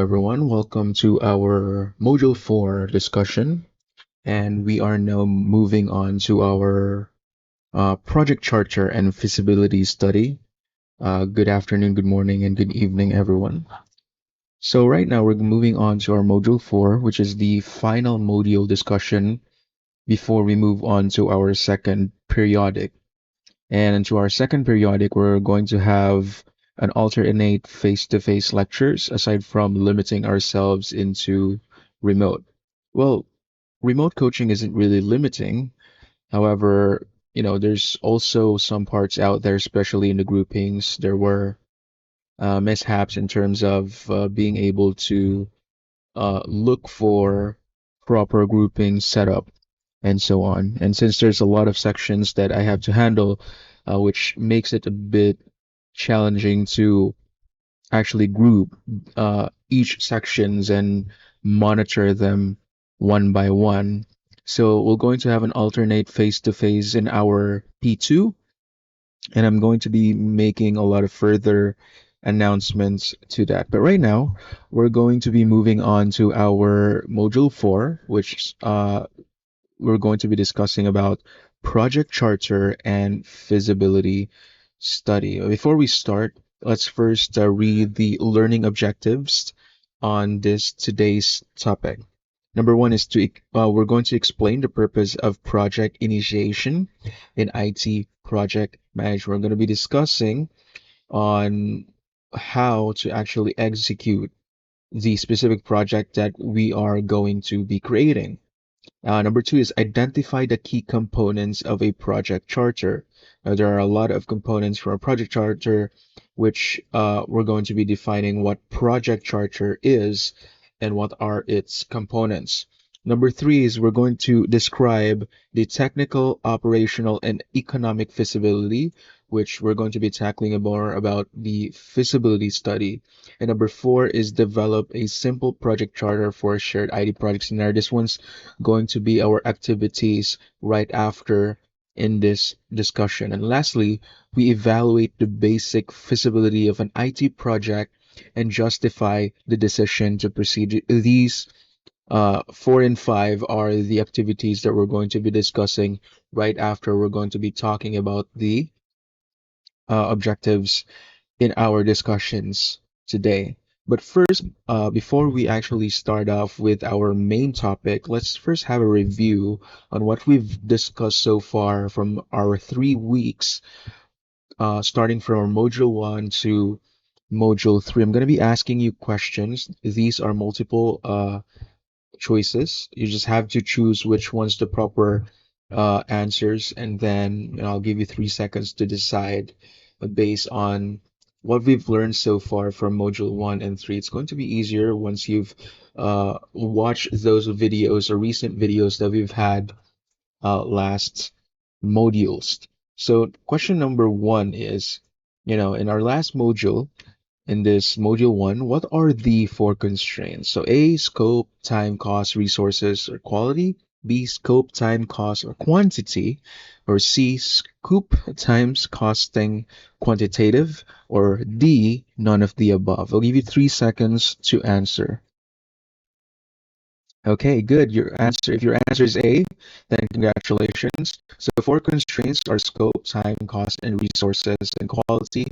everyone. Welcome to our Module 4 discussion. And we are now moving on to our project charter and feasibility study. Good afternoon, good morning, and good evening, everyone. So, right now, we're moving on to our Module 4, which is the final module discussion before we move on to our second periodic. And into our second periodic, we're going to have an alternate face-to-face lectures aside from limiting ourselves into remote. Well, remote coaching isn't really limiting. However, there's also some parts out there, especially in the groupings. There were mishaps in terms of being able to look for proper grouping setup and so on. And since there's a lot of sections that I have to handle, which makes it a bit challenging to actually group each sections and monitor them one by one. So we're going to have an alternate face-to-face in our P2, and I'm going to be making a lot of further announcements to that. But right now, we're going to be moving on to our module 4, which we're going to be discussing about project charter and feasibility study. Before we start, let's first read the learning objectives on this today's topic. Number one is we're going to explain the purpose of project initiation in IT project management. We're going to be discussing on how to actually execute the specific project that we are going to be creating. Number two is identify the key components of a project charter. There are a lot of components for a project charter, which we're going to be defining what project charter is and what are its components. Number three is we're going to describe the technical, operational, and economic feasibility, which we're going to be tackling more about the feasibility study. And number four is develop a simple project charter for a shared ID project scenario. This one's going to be our activities right after in this discussion. And lastly, we evaluate the basic feasibility of an IT project and justify the decision to proceed. These four and five are the activities that we're going to be discussing right after we're going to be talking about the objectives in our discussions today. But first, before we actually start off with our main topic, let's first have a review on what we've discussed so far from our 3 weeks, starting from Module 1 to Module 3. I'm going to be asking you questions. These are multiple choices. You just have to choose which one's the proper answers, and then I'll give you 3 seconds to decide based on what we've learned so far from Module 1 and 3. It's going to be easier once you've watched those videos or recent videos that we've had last modules. So, question number one is, in our last module, in this module one, what are the four constraints? So A, scope, time, cost, resources, or quality. B, scope, time, cost, or quantity. Or C, scope times costing, quantitative. Or D, none of the above. I'll give you 3 seconds to answer. Okay, good. If your answer is A, then congratulations. So four constraints are scope, time, cost, and resources and quality.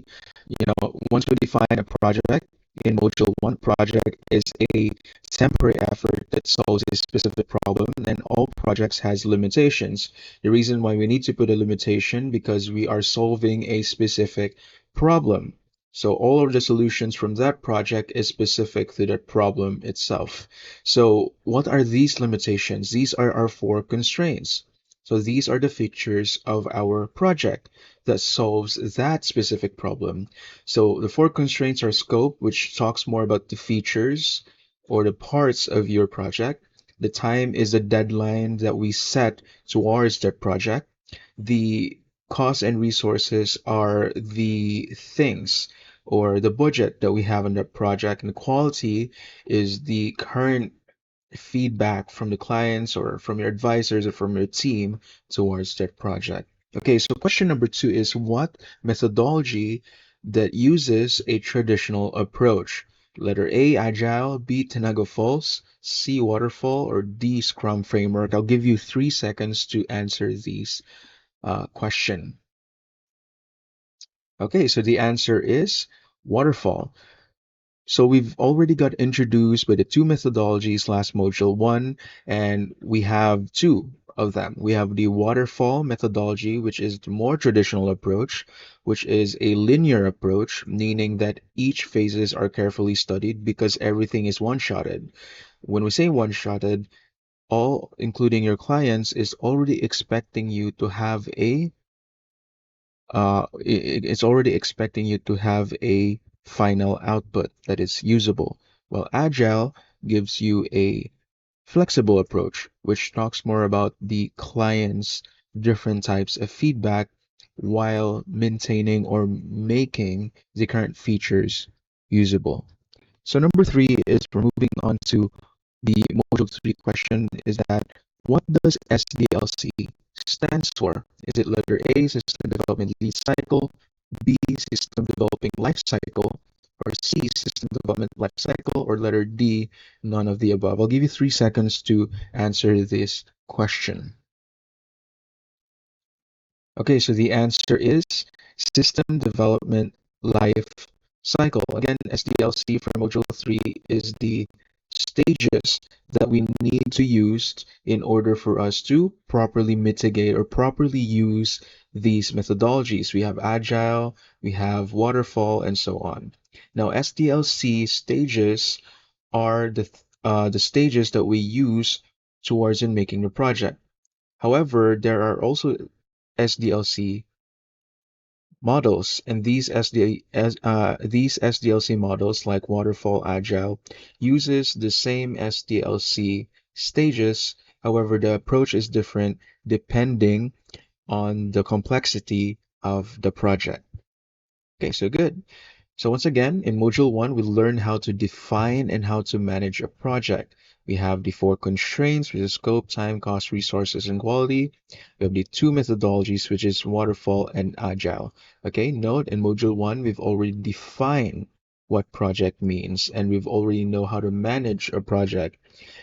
Once we define a project in module one, project is a temporary effort that solves a specific problem, and all projects has limitations. The reason why we need to put a limitation because we are solving a specific problem. So all of the solutions from that project is specific to that problem itself. So what are these limitations? These are our four constraints. So these are the features of our project that solves that specific problem. So the four constraints are scope, which talks more about the features or the parts of your project. The time is the deadline that we set towards that project. The cost and resources are the things or the budget that we have on that project, and the quality is the current feedback from the clients or from your advisors or from your team towards that project. Okay, so question number two is what methodology that uses a traditional approach? Letter A, Agile, B, Tanago Falls, C, Waterfall, or D, Scrum Framework. I'll give you 3 seconds to answer these question. Okay, so the answer is Waterfall. So we've already got introduced by the two methodologies last module one, and we have two of them. We have the waterfall methodology, which is the more traditional approach, which is a linear approach, meaning that each phases are carefully studied because everything is one-shotted. When we say one-shotted, all, including your clients, is already expecting you to have a it's already expecting you to have a final output that is usable. While Agile gives you a flexible approach, which talks more about the client's different types of feedback while maintaining or making the current features usable. So number three is we're moving on to the module three question is that what does SDLC stands for? Is it letter A, System Development Lead Cycle, B, System Developing Life Cycle, or C, System Development Life Cycle, or letter D, none of the above? I'll give you 3 seconds to answer this question. Okay, so the answer is System Development Life Cycle. Again, SDLC for Module 3 is the stages that we need to use in order for us to properly mitigate or properly use these methodologies. We have Agile, we have Waterfall, and so on. Now, SDLC stages are the stages that we use towards in making the project. However, there are also SDLC models, and these SDLC models, like Waterfall Agile, uses the same SDLC stages. However, the approach is different depending on the complexity of the project. Okay, so good. So once again, in Module 1, we learn how to define and how to manage a project. We have the four constraints, which is scope, time, cost, resources, and quality. We have the two methodologies, which is waterfall and agile. Okay, note in Module 1, we've already defined what project means, and we've already know how to manage a project.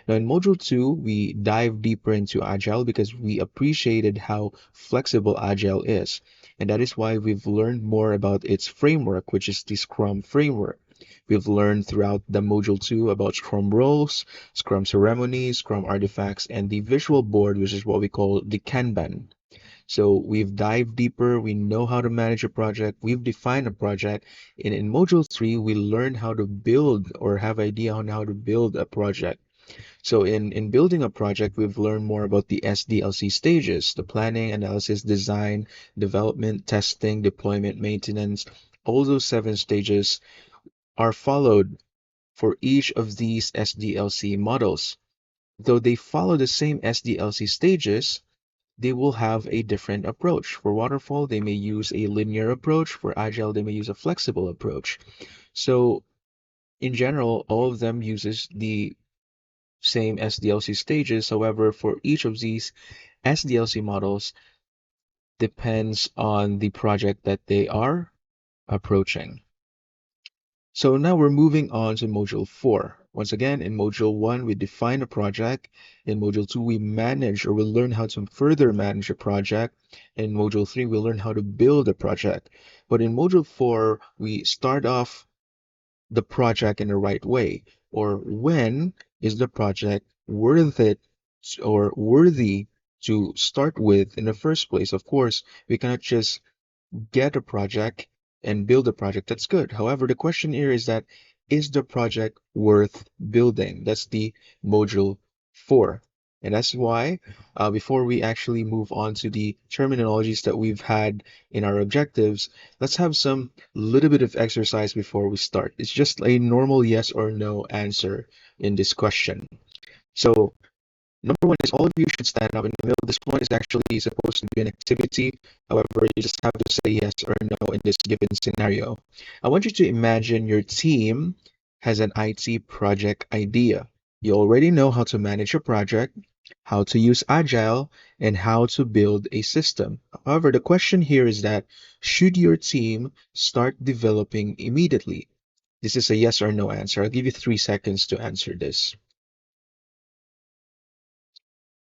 Now, in Module 2, we dive deeper into Agile because we appreciated how flexible Agile is. And that is why we've learned more about its framework, which is the Scrum framework. We've learned throughout the Module 2 about Scrum roles, Scrum ceremonies, Scrum artifacts, and the visual board, which is what we call the Kanban. So we've dived deeper, we know how to manage a project, we've defined a project, and in Module 3, we learned how to build or have idea on how to build a project. So in building a project, we've learned more about the SDLC stages, the planning, analysis, design, development, testing, deployment, maintenance. All those 7 stages are followed for each of these SDLC models. Though they follow the same SDLC stages, they will have a different approach. For waterfall, they may use a linear approach. For agile, they may use a flexible approach. So in general, all of them uses the same SDLC stages. However, for each of these SDLC models depends on the project that they are approaching. So now we're moving on to Module 4. Once again, in Module 1, we define a project. In Module 2, we manage or we learn how to further manage a project. In Module 3, we learn how to build a project. But in Module 4, we start off the project in the right way, or when is the project worth it or worthy to start with in the first place. Of course, we cannot just get a project and build a project. That's good. However, the question here is that is the project worth building? That's the module 4. And that's why, before we actually move on to the terminologies that we've had in our objectives, let's have some little bit of exercise before we start. It's just a normal yes or no answer in this question. So number one is all of you should stand up in the middle. This one is actually supposed to be an activity. However, you just have to say yes or no in this given scenario. I want you to imagine your team has an IT project idea. You already know how to manage a project, how to use Agile, and how to build a system. However, the question here is that should your team start developing immediately? This is a yes or no answer. I'll give you 3 seconds to answer this.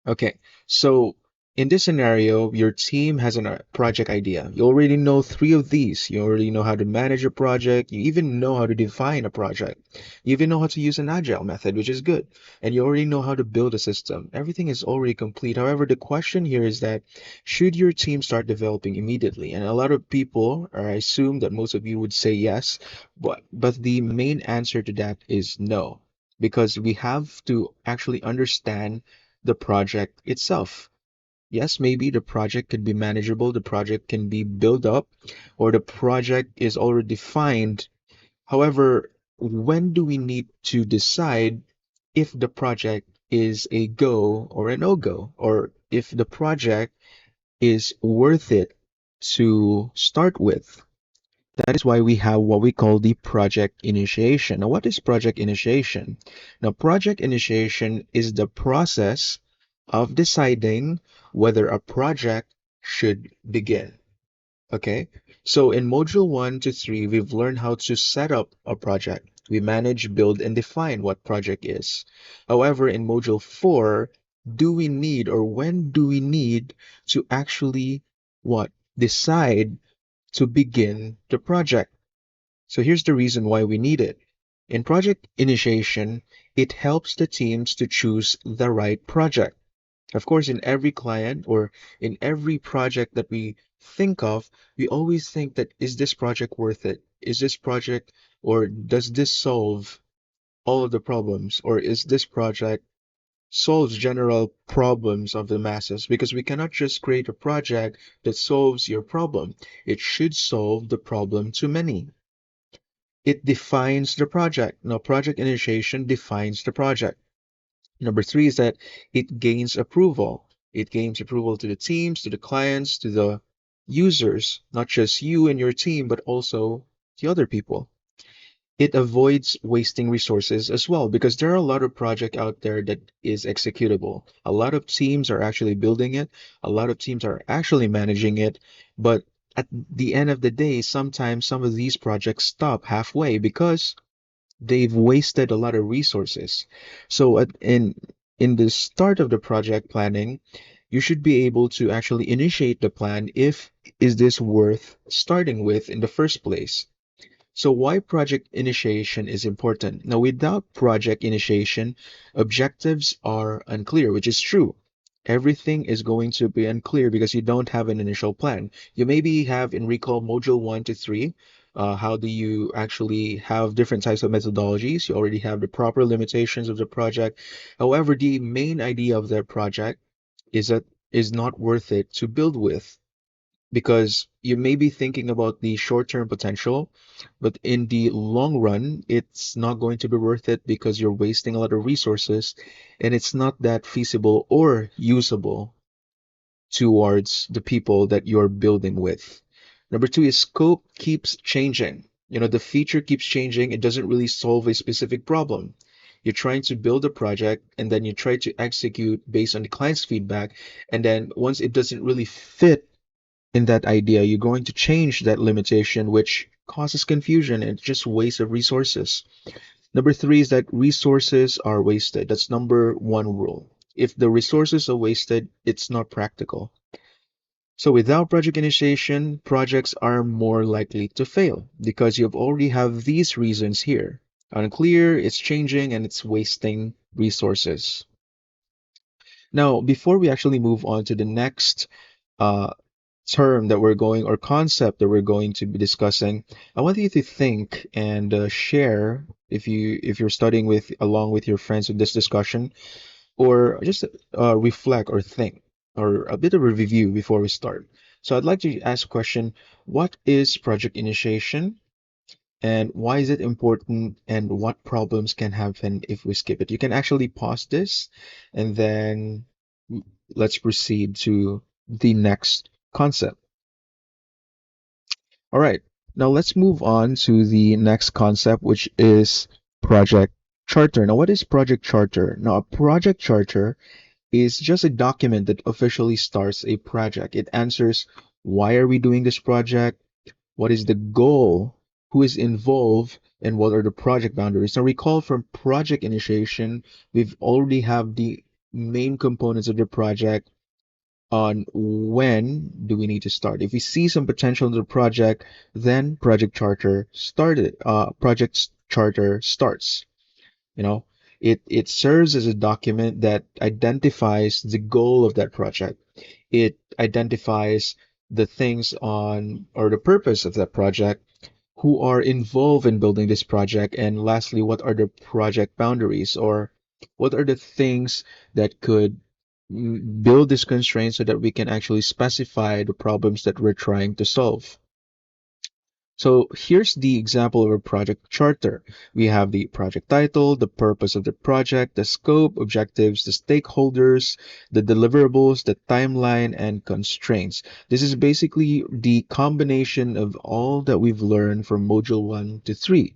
Okay, so in this scenario, your team has a project idea. You already know three of these. You already know how to manage a project. You even know how to define a project. You even know how to use an agile method, which is good. And you already know how to build a system. Everything is already complete. However, the question here is that should your team start developing immediately? And a lot of people, or I assume that most of you would say yes, but the main answer to that is no, because we have to actually understand the project itself. Yes, maybe the project can be manageable, the project can be built up, or the project is already defined. However, when do we need to decide if the project is a go or a no-go, or if the project is worth it to start with? That is why we have what we call the project initiation. Now, what is project initiation? Now, project initiation is the process of deciding whether a project should begin. Okay, so in module 1 to 3, we've learned how to set up a project. We manage, build, and define what project is. However, in module 4, do we need or when do we need to actually what? Decide to begin the project. So here's the reason why we need it. In project initiation, it helps the teams to choose the right project. Of course, in every client or in every project that we think of, we always think that is this project worth it? Is this project or does this solve all of the problems? Or is this project solves general problems of the masses? Because we cannot just create a project that solves your problem. It should solve the problem to many. It defines the project. Now, project initiation defines the project. Number three is that it gains approval. It gains approval to the teams, to the clients, to the users, not just you and your team, but also the other people. It avoids wasting resources as well because there are a lot of project out there that is executable. A lot of teams are actually building it. A lot of teams are actually managing it. But at the end of the day, sometimes some of these projects stop halfway because they've wasted a lot of resources. So in the start of the project planning, you should be able to actually initiate the plan if is this worth starting with in the first place. So why project initiation is important? Now, without project initiation, objectives are unclear, which is true. Everything is going to be unclear because you don't have an initial plan. You maybe have in recall module 1 to 3. How do you actually have different types of methodologies? You already have the proper limitations of the project. However, the main idea of that project is that is not worth it to build with because you may be thinking about the short-term potential, but in the long run, it's not going to be worth it because you're wasting a lot of resources and it's not that feasible or usable towards the people that you're building with. Number two is scope keeps changing. You know, the feature keeps changing. It doesn't really solve a specific problem. You're trying to build a project and then you try to execute based on the client's feedback. And then once it doesn't really fit in that idea, you're going to change that limitation, which causes confusion and just waste of resources. Number three is that resources are wasted. That's number one rule. If the resources are wasted, it's not practical. So without project initiation, projects are more likely to fail because you've already have these reasons here. Unclear, it's changing, and it's wasting resources. Now, before we actually move on to the next uh, term that we're going or concept that we're going to be discussing, I want you to think and share if you're studying with along with your friends with this discussion, or just reflect or think or a bit of a review before we start. So I'd like to ask a question: what is project initiation? And why is it important? And what problems can happen if we skip it? You can actually pause this and then let's proceed to the next concept. All right, now let's move on to the next concept, which is project charter. Now, what is project charter? Now, a project charter is just a document that officially starts a project. It answers why are we doing this project? What is the goal? who is involved, and what are the project boundaries. Now recall from project initiation, we've already have the main components of the project on when do we need to start. If we see some potential in the project, then project charter starts. You know, it serves as a document that identifies the goal of that project. It identifies the things on or the purpose of that project, who are involved in building this project, and lastly, what are the project boundaries, or what are the things that could build this constraint so that we can actually specify the problems that we're trying to solve. So here's the example of a project charter. We have the project title, the purpose of the project, the scope, objectives, the stakeholders, the deliverables, the timeline, and constraints. This is basically the combination of all that we've learned from Module 1 to 3.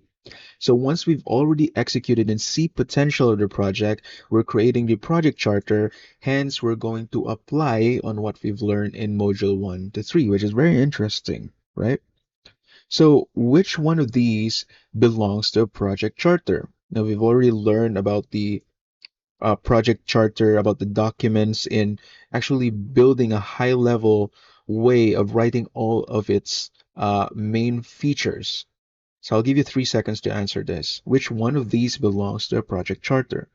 So once we've already executed and see potential of the project, we're creating the project charter. Hence, we're going to apply on what we've learned in Module 1 to 3, which is very interesting, right? So, which one of these belongs to a project charter? Now, we've already learned about the project charter, about the documents, in actually building a high level way of writing all of its main features. So, I'll give you 3 seconds to answer this. Which one of these belongs to a project charter?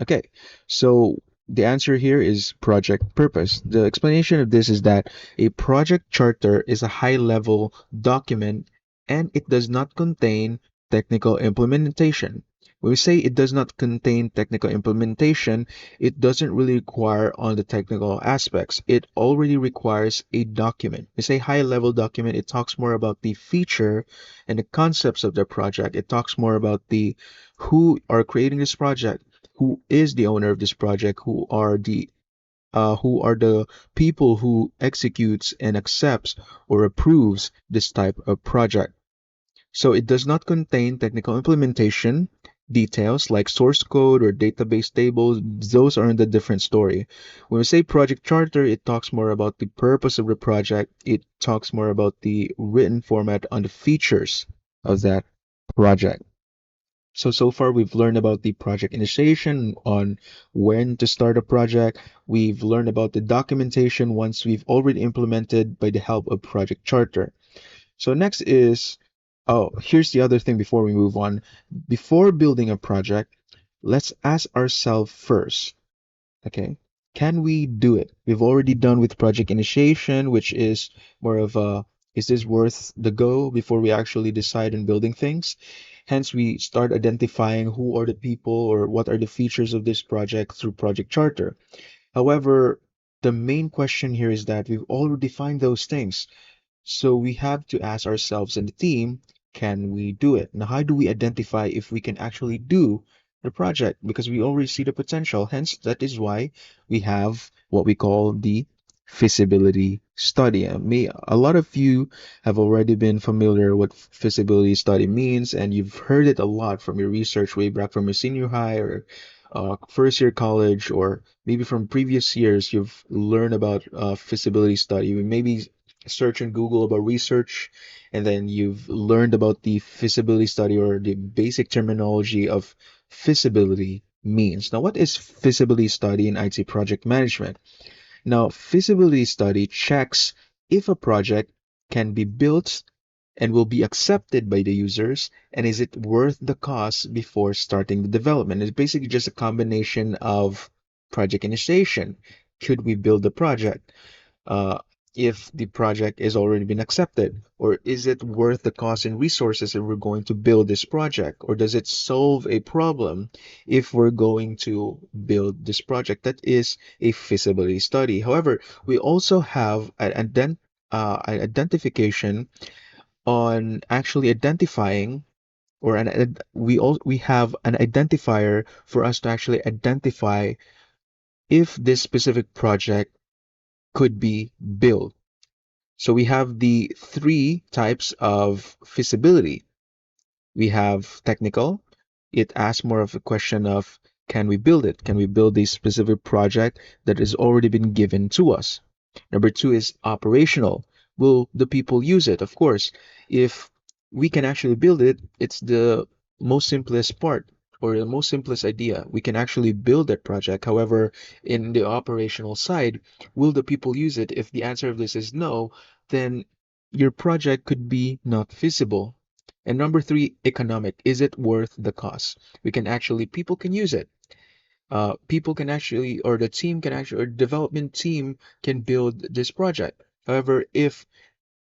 Okay, so the answer here is project purpose. The explanation of this is that a project charter is a high level document and it does not contain technical implementation. When we say it does not contain technical implementation, it doesn't really require on the technical aspects. It already requires a document. We say high level document, it talks more about the feature and the concepts of the project. It talks more about the who are creating this project, who is the owner of this project, who are the people who executes and accepts or approves this type of project. So it does not contain technical implementation details like source code or database tables. Those are in the different story. When we say project charter, it talks more about the purpose of the project. It talks more about the written format on the features of that project. So far we've learned about the project initiation, on when to start a project. We've learned about the documentation once we've already implemented by the help of project charter. So next is, oh, here's the other thing before we move on. Before building a project, let's ask ourselves first, okay, can we do it? We've already done with project initiation, which is more of a, is this worth the go before we actually decide on building things? Hence, we start identifying who are the people or what are the features of this project through project charter. However, the main question here is that we've already defined those things. So we have to ask ourselves and the team, can we do it? Now, how do we identify if we can actually do the project? Because we already see the potential. Hence, that is why we have what we call the feasibility study. A lot of you have already been familiar what feasibility study means, and you've heard it a lot from your research way back from your senior high or first year college, or maybe from previous years you've learned about feasibility study. Maybe search in Google about research, and then you've learned about the feasibility study or the basic terminology of feasibility means. Now, what is feasibility study in IT project management? Now, feasibility study checks if a project can be built and will be accepted by the users, and is it worth the cost before starting the development. It's basically just a combination of project initiation. Could we build the project? uh, if the project is already been accepted, or is it worth the cost and resources if we're going to build this project, or does it solve a problem if we're going to build this project? That is a feasibility study. However, we also have an identification on actually identifying, or we have an identifier for us to actually identify if this specific project could be built. So we have the three types of feasibility. We have technical. It asks more of a question of, can we build it? Can we build a specific project that has already been given to us? Number two is operational. will the people use it? Of course, if we can actually build it, it's the most simplest part or the most simplest idea. We can actually build that project. However, in the operational side, will the people use it? If the answer of this is no, then your project could be not feasible. And number three, economic. Is it worth the cost? We can actually, people can use it. People can actually, or the team can actually, or development team can build this project. However, if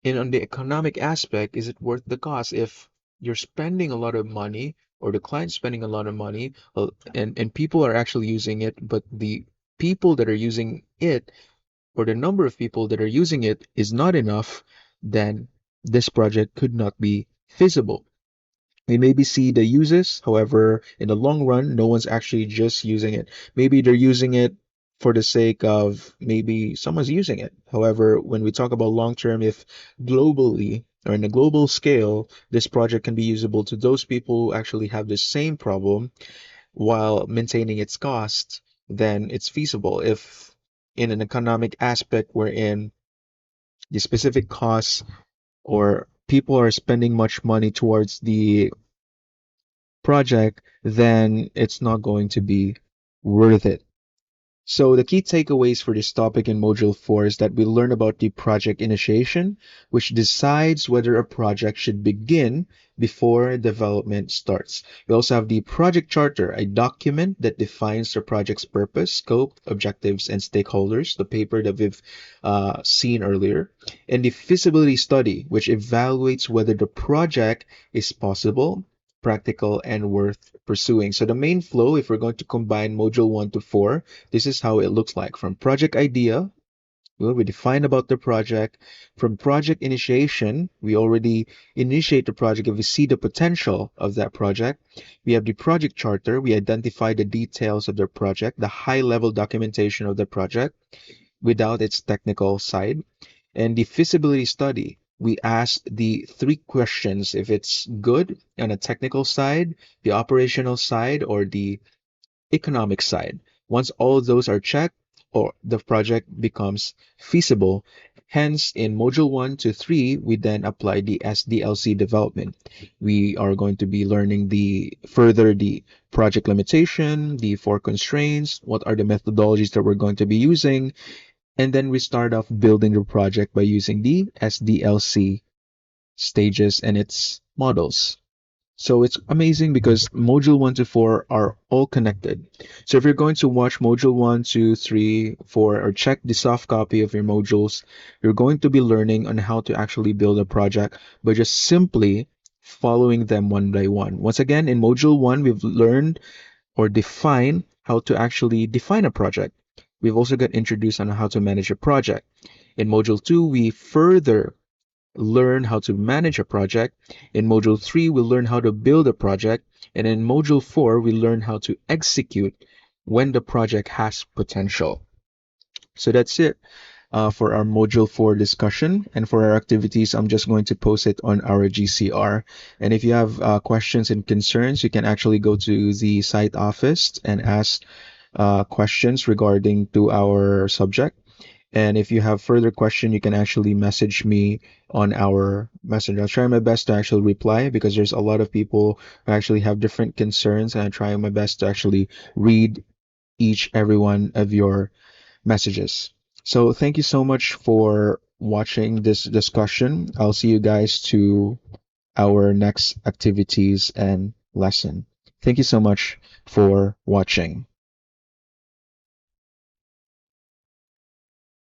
in on the economic aspect, is it worth the cost? If you're spending a lot of money, or the client's spending a lot of money, and people are actually using it, but the people that are using it, or the number of people that are using it is not enough, then this project could not be feasible. We maybe see the uses, however, in the long run, no one's actually just using it. Maybe they're using it for the sake of maybe someone's using it. However, when we talk about long term, if globally or in a global scale, this project can be usable to those people who actually have the same problem while maintaining its cost, then it's feasible. If in an economic aspect wherein the specific costs or people are spending much money towards the project, then it's not going to be worth it. So the key takeaways for this topic in Module 4 is that we learn about the project initiation, which decides whether a project should begin before development starts. We also have the project charter, a document that defines the project's purpose, scope, objectives, and stakeholders, the paper that we've seen earlier. And the feasibility study, which evaluates whether the project is possible, practical, and worth pursuing. So the main flow, if we're going to combine Module 1 to 4, this is how it looks like. From project idea, well, we define about the project. From project initiation, we already initiate the project if we see the potential of that project. We have the project charter. We identify the details of the project, the high level documentation of the project without its technical side. And the feasibility study, we ask the three questions if it's good on a technical side, the operational side, or the economic side. Once all of those are checked, or the project becomes feasible. Hence, in Module 1 to 3, we then apply the SDLC development. We are going to be learning the project limitation, the four constraints, what are the methodologies that we're going to be using, and then we start off building the project by using the SDLC stages and its models. So it's amazing because module 1 to 4 are all connected. So if you're going to watch module 1, 2, 3, 4, or check the soft copy of your modules, you're going to be learning on how to actually build a project by just simply following them one by one. Once again, in module 1, we've learned or define how to actually define a project. We've also got introduced on how to manage a project. In module 2, we further learn how to manage a project. In module 3, we learn how to build a project. And in module 4, we learn how to execute when the project has potential. So that's it for our module 4 discussion. And for our activities, I'm just going to post it on our GCR. And if you have questions and concerns, you can actually go to the site office and ask questions regarding to our subject. And if you have further question, you can actually message me on our messenger. I'll try my best to actually reply because there's a lot of people who actually have different concerns, and I try my best to actually read each every one of your messages. So thank you so much for watching this discussion. I'll see you guys to our next activities and lesson. Thank you so much for watching.